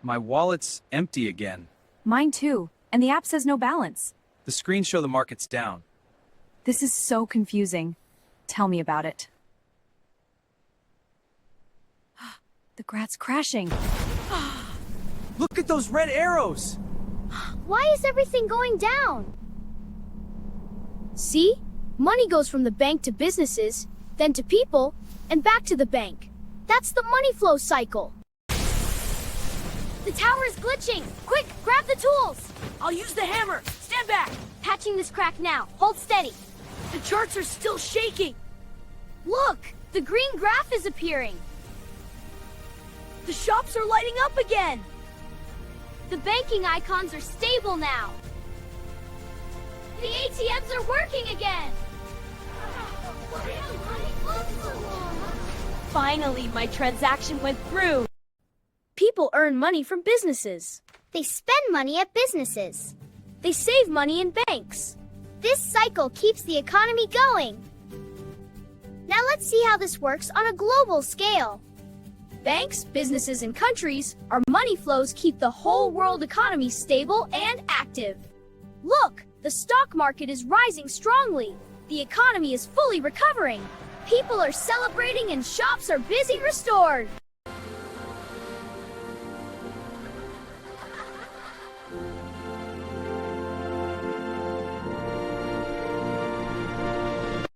My wallet's empty again. Mine too, and the app says no balance. The screens show the market's down. This is so confusing. Tell me about it. The grad's crashing. Look at those red arrows! Why is everything going down? See? Money goes from the bank to businesses, then to people, and back to the bank. That's the money flow cycle. The tower is glitching! Quick, grab the tools! I'll use the hammer! Stand back! Patching this crack now. Hold steady. The charts are still shaking! Look! The green graph is appearing. The shops are lighting up again! The banking icons are stable now. The ATMs are working again! Finally, my transaction went through! People earn money from businesses. They spend money at businesses. They save money in banks. This cycle keeps the economy going. Now let's see how this works on a global scale. Banks, businesses, and countries, our money flows keep the whole world economy stable and active. Look, the stock market is rising strongly. The economy is fully recovering. People are celebrating and shops are busy restored.